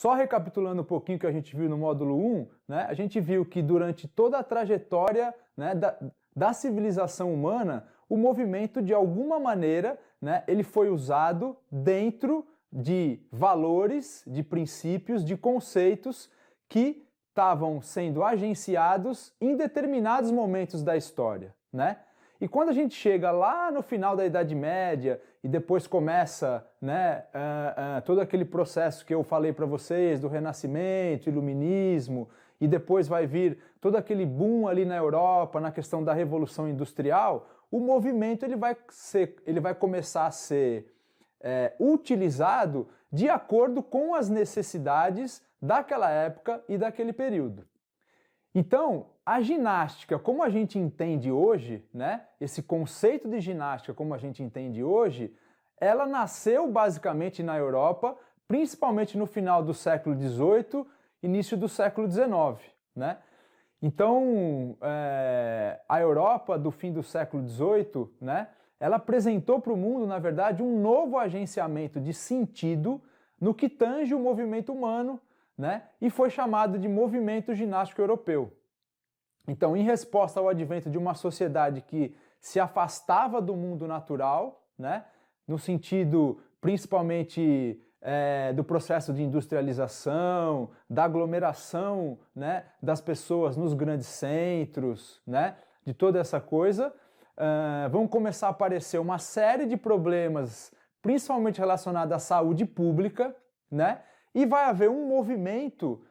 Só recapitulando um pouquinho o que a gente viu no módulo 1, né, a gente viu que durante toda a trajetória, né, da civilização humana, o movimento, de alguma maneira, né, ele foi usado dentro de valores, de princípios, de conceitos que estavam sendo agenciados em determinados momentos da história, né? E quando a gente chega lá no final da Idade Média e depois começa, né, todo aquele processo que eu falei para vocês do Renascimento, Iluminismo, e depois vai vir todo aquele boom ali na Europa, na questão da Revolução Industrial, o movimento ele vai começar a ser utilizado de acordo com as necessidades daquela época e daquele período. Então, a ginástica, como a gente entende hoje, né, esse conceito de ginástica como a gente entende hoje, ela nasceu basicamente na Europa, principalmente no final do século XVIII, início do século XIX, né? Então, a Europa do fim do século XVIII, né, ela apresentou para o mundo, na verdade, um novo agenciamento de sentido no que tange o movimento humano, né, e foi chamado de movimento ginástico europeu. Então, em resposta ao advento de uma sociedade que se afastava do mundo natural, né, no sentido principalmente do processo de industrialização, da aglomeração, né, das pessoas nos grandes centros, né, de toda essa coisa, vão começar a aparecer uma série de problemas, principalmente relacionados à saúde pública, né, e vai haver um movimento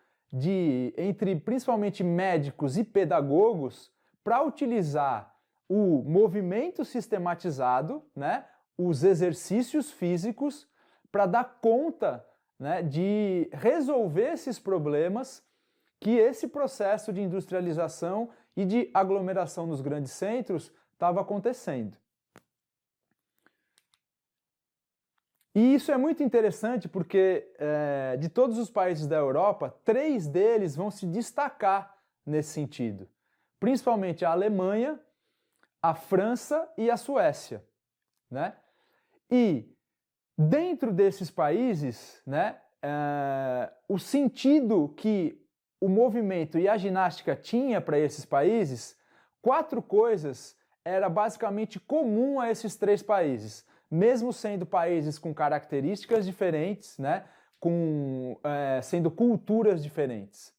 entre principalmente médicos e pedagogos para utilizar o movimento sistematizado, né, os exercícios físicos, para dar conta, né, de resolver esses problemas que esse processo de industrialização e de aglomeração nos grandes centros estava acontecendo. E isso é muito interessante porque de todos os países da Europa, 3 deles vão se destacar nesse sentido. Principalmente a Alemanha, a França e a Suécia, né? E dentro desses países, né, o sentido que o movimento e a ginástica tinha para esses países, 4 coisas era basicamente comum a esses 3 países. Mesmo sendo países com características diferentes, né, sendo culturas diferentes.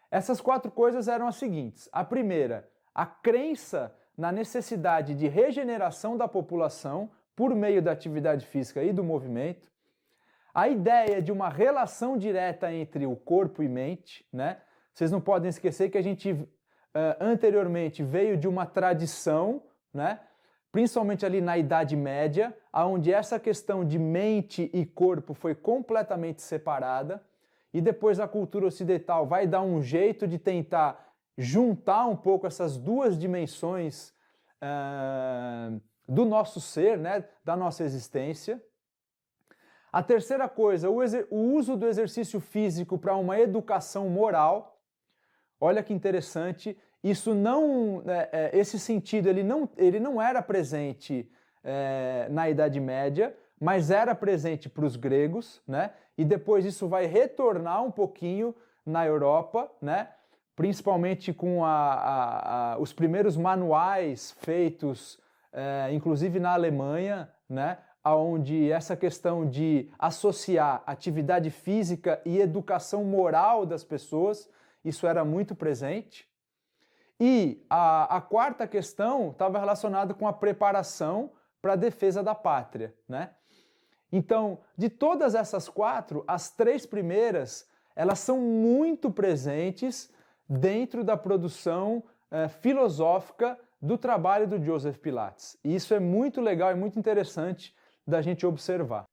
Essas 4 coisas eram as seguintes. A primeira, a crença na necessidade de regeneração da população por meio da atividade física e do movimento. A ideia de uma relação direta entre o corpo e mente, né? Vocês não podem esquecer que a gente anteriormente veio de uma tradição, né, principalmente ali na Idade Média, onde essa questão de mente e corpo foi completamente separada, e depois a cultura ocidental vai dar um jeito de tentar juntar um pouco essas 2 dimensões do nosso ser, né, da nossa existência. A terceira coisa, o uso do exercício físico para uma educação moral. Olha que interessante. Isso não, esse sentido ele não era presente na Idade Média, mas era presente para os gregos, né? E depois isso vai retornar um pouquinho na Europa, né? Principalmente com os primeiros manuais feitos, inclusive na Alemanha, né? Onde essa questão de associar atividade física e educação moral das pessoas, isso era muito presente. E a quarta questão estava relacionada com a preparação para a defesa da pátria, né? Então, de todas essas 4, as 3 primeiras, elas são muito presentes dentro da produção filosófica do trabalho do Joseph Pilates. E isso é muito legal e muito interessante da gente observar.